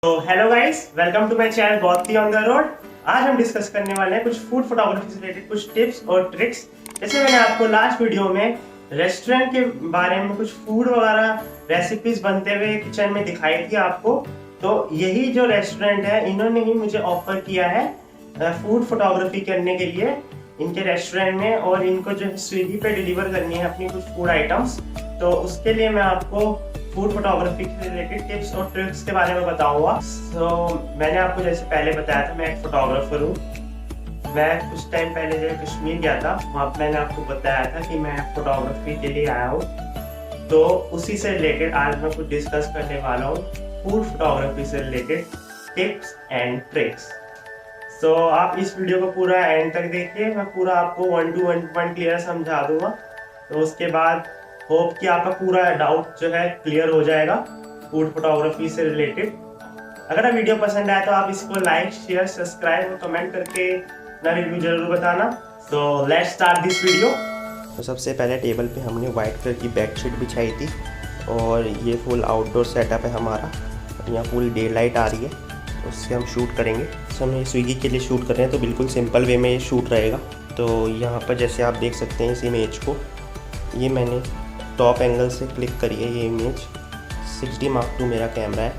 तो hello guys, welcome to my channel Gauti on the road. आज हम डिस्कस करने वाले हैं कुछ फूड फोटोग्राफी से रिलेटेड कुछ टिप्स और ट्रिक्स। जैसे मैंने आपको लास्ट वीडियो में रेस्टोरेंट के बारे में कुछ फूड वगैरह रेसिपीज बनते हुए किचन में दिखाई थी आपको। तो यही जो रेस्टोरेंट है, इन्होंने ही मुझे ऑफर किया है फूड फोटोग्राफी करने के लिए इनके रेस्टोरेंट में, और इनको जो स्विगी पे डिलीवर करनी है अपनी कुछ फूड आइटम्स। तो उसके लिए मैं आपको फूड फोटोग्राफी से रिलेटेड टिप्स और ट्रिक्स के बारे में बताऊंगा। मैंने आपको जैसे पहले बताया था, मैं एक फोटोग्राफर हूँ। मैं कुछ टाइम पहले जब कश्मीर गया था, वहाँ मैंने आपको बताया था कि मैं फोटोग्राफी के लिए आया हूँ। तो उसी से रिलेटेड आज मैं कुछ डिस्कस करने वाला हूँ, फूड फोटोग्राफी से रिलेटेड टिप्स एंड ट्रिक्स। आप इस वीडियो को पूरा एंड तक देखिए, मैं पूरा आपको 1 to 1 पॉइंट क्लियर समझा दूंगा। तो उसके बाद होप कि आपका पूरा डाउट जो है क्लियर हो जाएगा फूड फोटोग्राफी से रिलेटेड। अगर वीडियो पसंद आए तो आप इसको लाइक, शेयर, सब्सक्राइब और कमेंट करके अपना रिव्यू जरूर बताना। So let's start this video. तो सबसे पहले टेबल पे हमने वाइट कलर की बेडशीट बिछाई थी, और ये फुल आउटडोर सेटअप है हमारा। यहाँ पूरी डे लाइट आ रही है, उससे हम शूट करेंगे। हम ये स्विगी के लिए शूट कर रहे हैं, तो बिल्कुल सिंपल वे में ये शूट रहेगा। तो यहाँ पर जैसे आप देख सकते हैं इस इमेज को, ये मैंने टॉप एंगल से क्लिक करी है। ये इमेज 60 Mark II मेरा कैमरा है,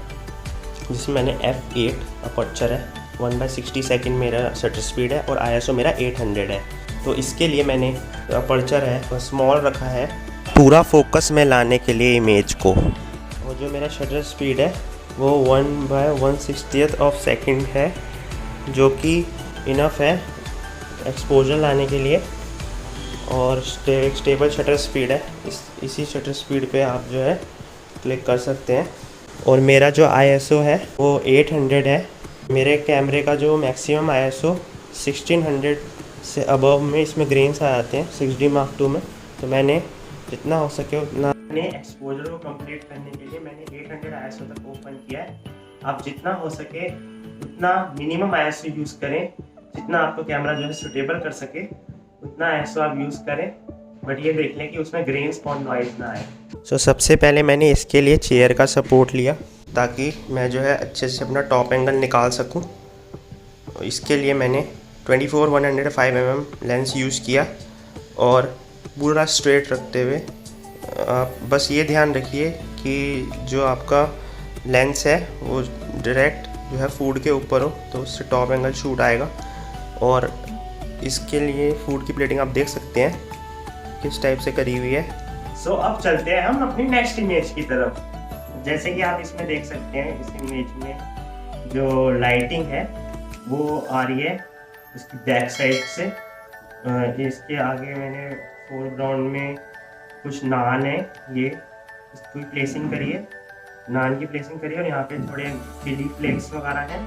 जिसमें मैंने f8 अपर्चर है, 1/60 सेकेंड मेरा शटर स्पीड है, और ISO मेरा 800 है। तो इसके लिए मैंने अपर्चर है स्मॉल रखा है पूरा फोकस में लाने के लिए इमेज को। और जो मेरा शटर स्पीड है वो 1/160th ऑफ सेकेंड है, जो कि इनफ है एक्सपोजर लाने के लिए। और स्टेबल शटर स्पीड है, इसी शटर स्पीड पे आप जो है क्लिक कर सकते हैं। और मेरा जो ISO है वो 800 है। मेरे कैमरे का जो मैक्सिमम ISO 1600 से अबव में इसमें ग्रेन्स आ जाते हैं 60 Mark II में। तो मैंने जितना हो सके उतना एक्सपोजर को कंप्लीट करने के लिए मैंने 800 ISO तक ओपन किया है। आप जितना हो सके उतना मिनिमम ISO यूज़ करें, जितना आपको कैमरा जो है सुटेबल कर सके उतना ISO आप यूज़ करें। बट ये देख लें कि उसमें ग्रेन्स और नॉइज ना आए। सबसे पहले मैंने इसके लिए चेयर का सपोर्ट लिया, ताकि मैं जो है अच्छे से अपना टॉप एंगल निकाल सकूं। इसके लिए मैंने 24-105 mm लेंस यूज़ किया, और पूरा स्ट्रेट रखते हुए आप बस ये ध्यान रखिए कि जो आपका लेंस है वो डायरेक्ट जो है फूड के ऊपर हो, तो उससे टॉप एंगल शूट आएगा। और इसके लिए फूड की प्लेटिंग आप देख सकते हैं किस टाइप से करी हुई है। अब चलते हैं हम अपनी नेक्स्ट इमेज की तरफ। जैसे कि आप इसमें देख सकते हैं, इस इमेज में जो लाइटिंग है वो आ रही है इसकी बैक साइड से। इसके आगे मैंने फोरग्राउंड में कुछ नान है, ये इसकी प्लेसिंग करी है, नान की प्लेसिंग करी है। और यहाँ पे थोड़े चिली फ्लेक्स वगैरह हैं।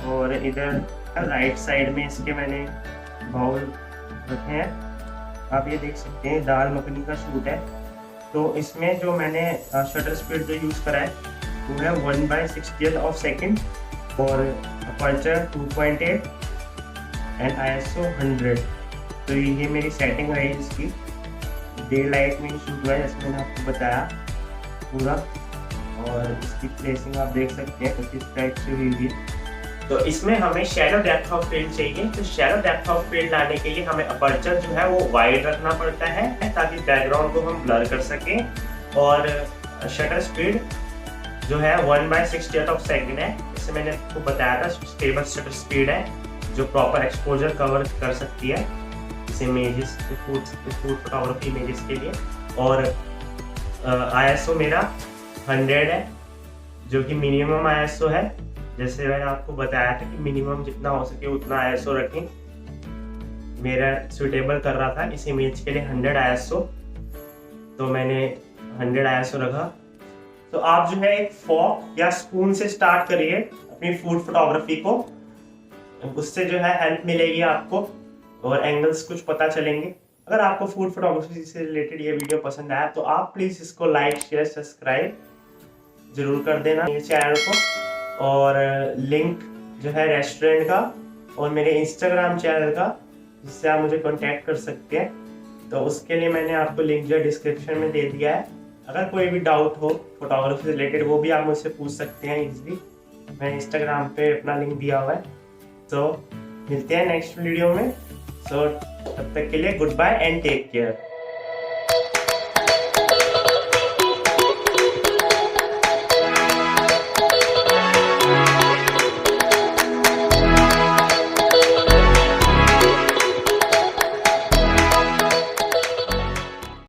और इधर राइट साइड में इसके मैंने बाउल रखे हैं। आप ये देख सकते हैं दाल मखनी का शूट है। तो इसमें जो मैंने शटर स्पीड जो यूज़ करा है वो है 1/60th ऑफ सेकेंड, और अपर्चर 2.8 एंड ISO 100। तो ये मेरी सेटिंग रही इसकी। डे लाइट में शूट हुआ है जैसे मैंने आपको बताया पूरा। और इसकी प्लेसिंग आप देख सकते हैं किस टाइप से हुई है। तो इसमें हमें शैडो डेप्थ ऑफ फील्ड चाहिए। तो शैडो डेप्थ ऑफ फील्ड लाने के लिए हमें अपर्चर जो है वो वाइड रखना पड़ता है, ताकि बैकग्राउंड को हम ब्लर कर सकें। और शटर स्पीड जो है 1/60th ऑफ सेकेंड है। जैसे मैंने आपको बताया था, स्टेबल शटर स्पीड है जो प्रॉपर एक्सपोजर कवर कर सकती है इस इमेजेस फूड फोटोग्राफी इमेजेस के लिए। और ISO मेरा 100 है, जो कि मिनिमम ISO है। जैसे मैंने आपको बताया था कि मिनिमम जितना हो सके उतना ISO रखें। मेरा सुटेबल कर रहा था इस इमेज के लिए 100 ISO, तो मैंने 100 ISO रखा। तो आप जो है एक फॉर्क या स्पून से स्टार्ट करिए अपनी फूड फोटोग्राफी को, उससे जो है हेल्प मिलेगी आपको और एंगल्स कुछ पता चलेंगे। अगर आपको फूड फोटोग्राफी से रिलेटेड ये वीडियो पसंद आया तो आप प्लीज़ इसको लाइक, शेयर, सब्सक्राइब जरूर कर देना ये चैनल को। और लिंक जो है रेस्टोरेंट का और मेरे इंस्टाग्राम चैनल का, जिससे आप मुझे कांटेक्ट कर सकते हैं, तो उसके लिए मैंने आपको लिंक जो है डिस्क्रिप्शन में दे दिया है। अगर कोई भी डाउट हो फोटोग्राफी से रिलेटेड वो भी आप मुझसे पूछ सकते हैं इजीली। मैं इंस्टाग्राम पे अपना लिंक दिया हुआ है। तो मिलते हैं नेक्स्ट वीडियो में। सो तब तक के लिए good bye and take care.